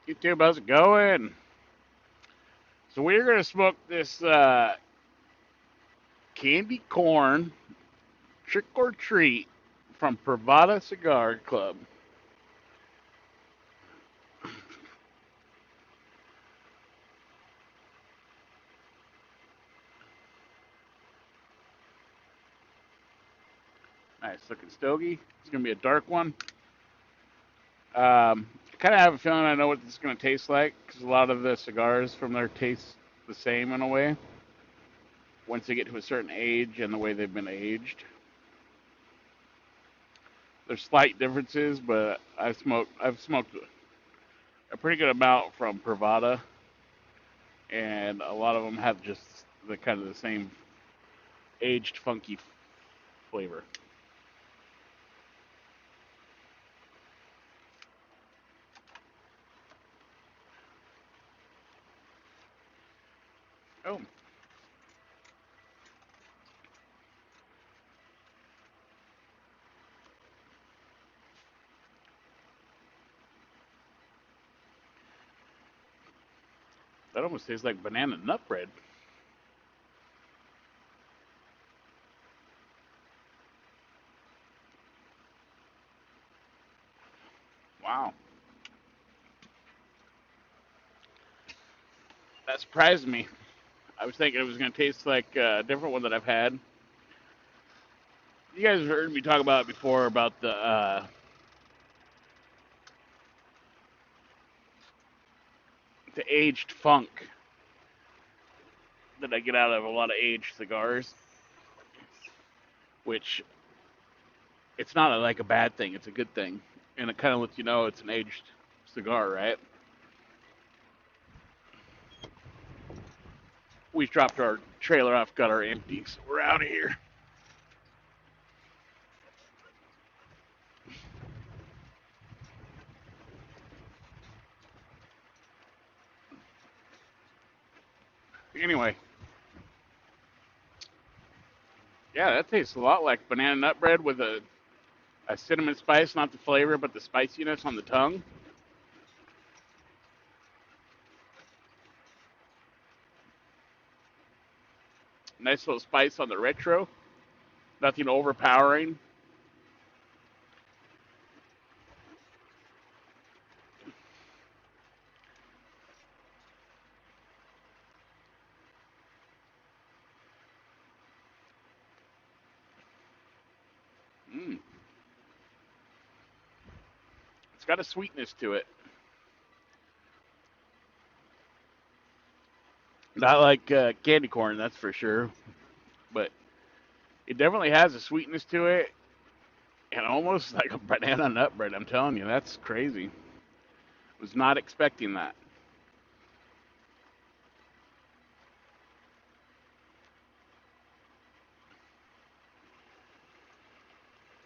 YouTube, how's it going? So we're gonna smoke this candy corn trick or treat from Pravada Cigar Club. Nice looking stogie. It's gonna be a dark one. I kind of have a feeling I know what this is gonna taste like because a lot of the cigars from there taste the same in a way once they get to a certain age and the way they've been aged. There's slight differences, but I've smoked a pretty good amount from Pravada, and a lot of them have just the kind of the same aged funky flavor. Oh, that almost tastes like banana nut bread. Wow, that surprised me. I was thinking it was going to taste like a different one that I've had. You guys have heard me talk about it before about the aged funk that I get out of a lot of aged cigars, which it's not like a bad thing; it's a good thing, and it kind of lets you know it's an aged cigar, right? We dropped our trailer off, got our empty, so we're out of here. Anyway, yeah, that tastes a lot like banana nut bread with a cinnamon spice, not the flavor, but the spiciness on the tongue. Nice little spice on the retro. Nothing overpowering. Mm. It's got a sweetness to it. Not like candy corn, that's for sure. But it definitely has a sweetness to it, and almost like a banana nut bread. I'm telling you, that's crazy. Was not expecting that.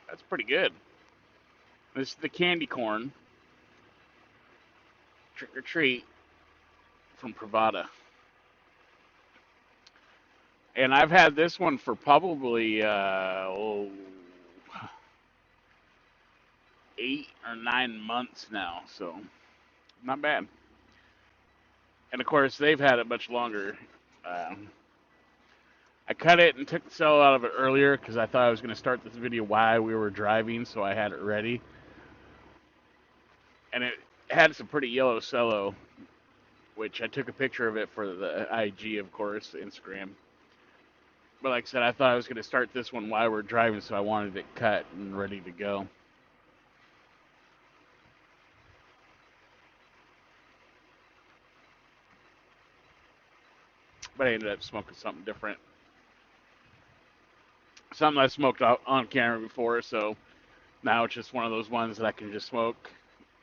That's pretty good. This is the candy corn trick or treat from Pravada, and I've had this one for probably 8 or 9 months now, so not bad. And of course, they've had it much longer. Um, I cut it and took the cell out of it earlier because I thought I was going to start this video while we were driving, so I had it ready. And it had some pretty yellow cello, which I took a picture of it for the IG, of course, Instagram. But like I said, I thought I was going to start this one while we were driving, so I wanted it cut and ready to go. But I ended up smoking something different. Something I smoked on camera before, so now it's just one of those ones that I can just smoke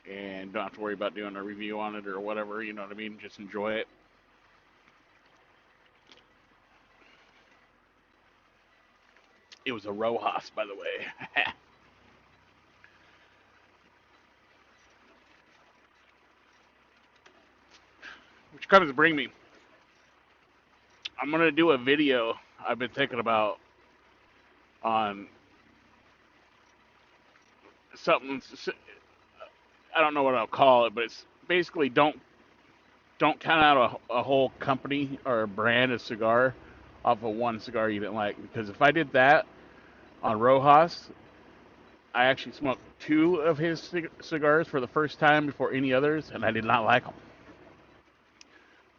and don't have to worry about doing a review on it or whatever. You know what I mean? Just enjoy it. It was a Rojas, by the way. Which comes to bring me. I'm gonna do a video I've been thinking about on something. I don't know what I'll call it, but it's basically don't count out a whole company or a brand of cigar off of one cigar you didn't like. Because if I did that on Rojas, I actually smoked two of his cigars for the first time before any others, and I did not like them.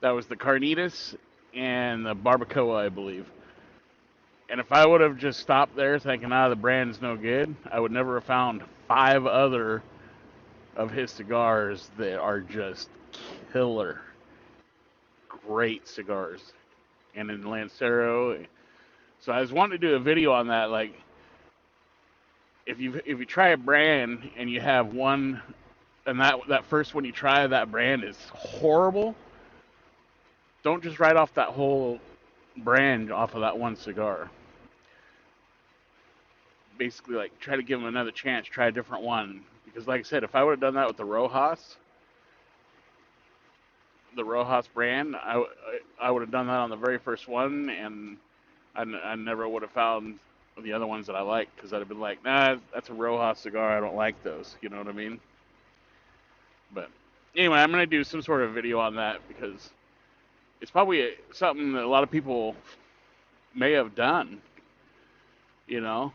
That was the Carnitas and the Barbacoa, I believe. And if I would have just stopped there thinking, the brand's no good, I would never have found five other of his cigars that are just killer, great cigars. And in Lancero, so I was wanting to do a video on that. Like, if you try a brand and you have one, and that first one you try that brand is horrible, don't just write off that whole brand off of that one cigar. Basically, like, try to give them another chance, try a different one. Because, like I said, if I would have done that with the Rojas brand, I would have done that on the very first one, and I never would have found the other ones that I liked, because I'd have been like, nah, that's a Rojas cigar, I don't like those. You know what I mean? But anyway, I'm going to do some sort of video on that, because it's probably something that a lot of people may have done, you know,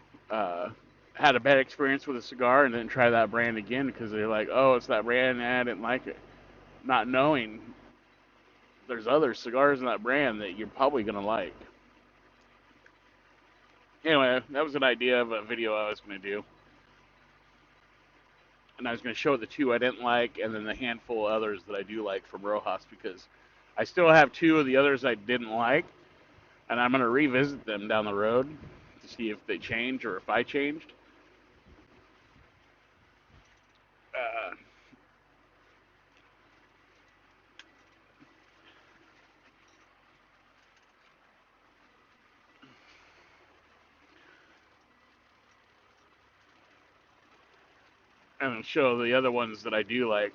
had a bad experience with a cigar and then try that brand again because they're like, oh, it's that brand, I didn't like it. Not knowing there's other cigars in that brand that you're probably going to like. Anyway, that was an idea of a video I was going to do. And I was going to show the two I didn't like and then the handful of others that I do like from Rojas, because I still have two of the others I didn't like, and I'm going to revisit them down the road to see if they change or if I changed. And show the other ones that I do like.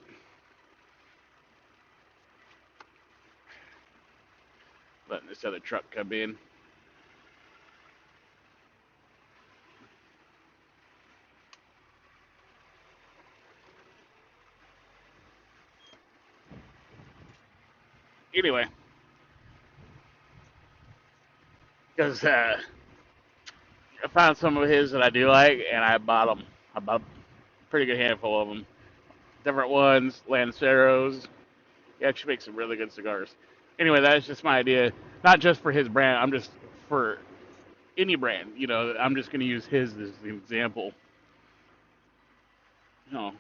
Letting this other truck come in. Anyway, because I found some of his that I do like, and I bought them. I bought a pretty good handful of them. Different ones, Lanceros. He actually makes some really good cigars. Anyway, that's just my idea. Not just for his brand. I'm just for any brand. You know, I'm just going to use his as an example. You know.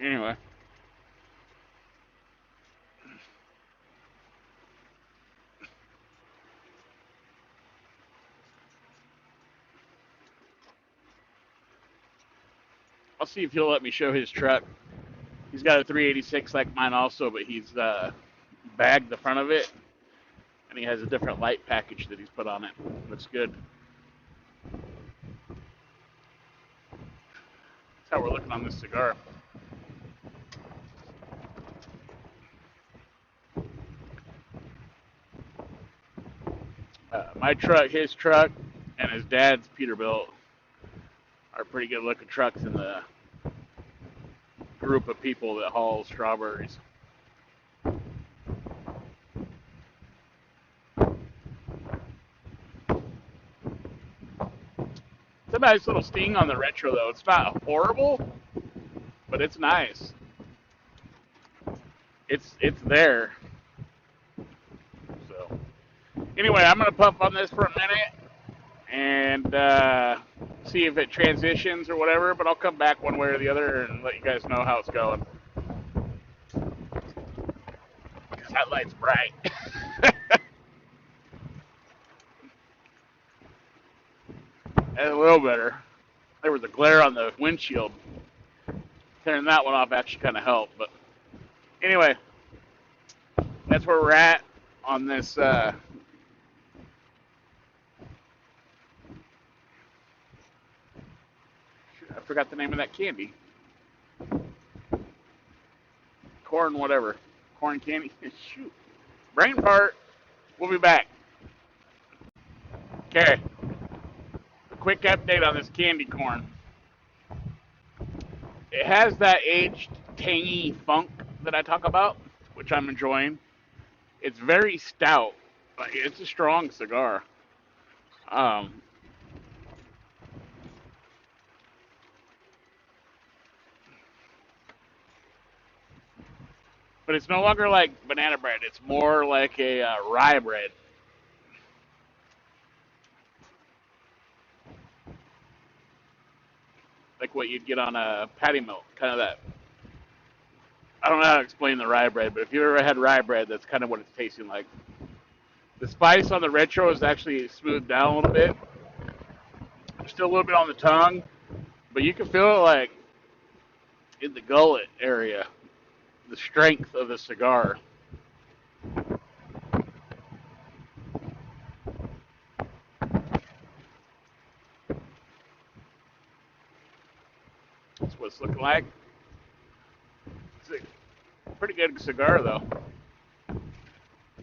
Anyway. I'll see if he'll let me show his truck. He's got a 386 like mine also, but he's bagged the front of it, and he has a different light package that he's put on it. Looks good. That's how we're looking on this cigar. My truck, his truck, and his dad's Peterbilt are pretty good looking trucks in the group of people that haul strawberries. It's a nice little sting on the retro though. It's not horrible, but it's nice. It's there. So anyway, I'm gonna puff on this for a minute and see if it transitions or whatever, but I'll come back one way or the other and let you guys know how it's going. Because that light's bright. That's a little better. There was a glare on the windshield. Turning that one off actually kind of helped. But anyway, that's where we're at on this. I forgot the name of that candy. Corn whatever. Corn candy. Shoot. Brain fart. We'll be back. Okay. A quick update on this candy corn. It has that aged, tangy funk that I talk about, which I'm enjoying. It's very stout. Like, it's a strong cigar. Um, but it's no longer like banana bread. It's more like a rye bread, like what you'd get on a patty melt, kind of that. I don't know how to explain the rye bread, but if you ever had rye bread, that's kind of what it's tasting like. The spice on the retro is actually smoothed down a little bit. There's still a little bit on the tongue, but you can feel it like in the gullet area, the strength of the cigar. That's what it's looking like. It's a pretty good cigar, though.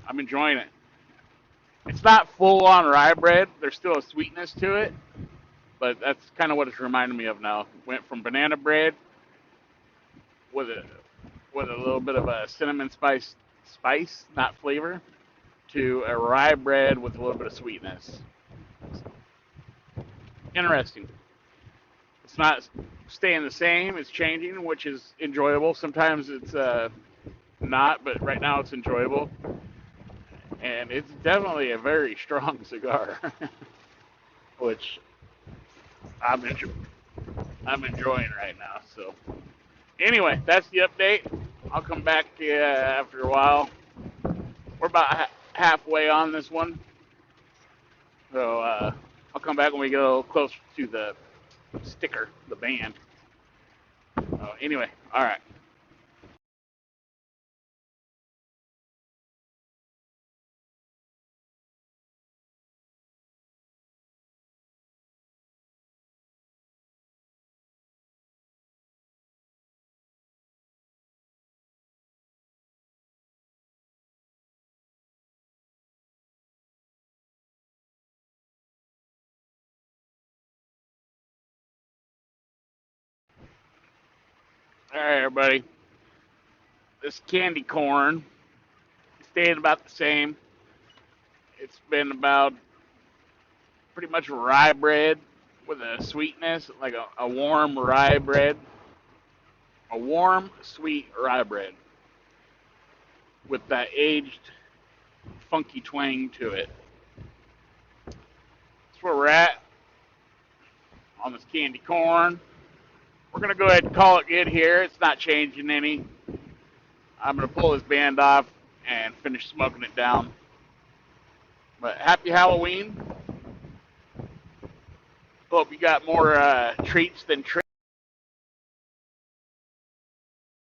I'm enjoying it. It's not full on rye bread. There's still a sweetness to it, but that's kind of what it's reminding me of now. Went from banana bread with a little bit of a cinnamon spice, not flavor, to a rye bread with a little bit of sweetness. Interesting. It's not staying the same. It's changing, which is enjoyable. Sometimes it's not, but right now it's enjoyable. And it's definitely a very strong cigar, which I'm enjoying. I'm enjoying right now. So anyway, that's the update. I'll come back to you after a while. We're about halfway on this one, so I'll come back when we go closer to the sticker, the band. Anyway, all right. All right, everybody. This candy corn staying about the same. It's been about pretty much rye bread with a sweetness, like a warm rye bread, a warm, sweet rye bread with that aged, funky twang to it. That's where we're at on this candy corn. We're going to go ahead and call it good here. It's not changing any. I'm going to pull this band off and finish smoking it down. But happy Halloween. Hope you got more treats than tricks.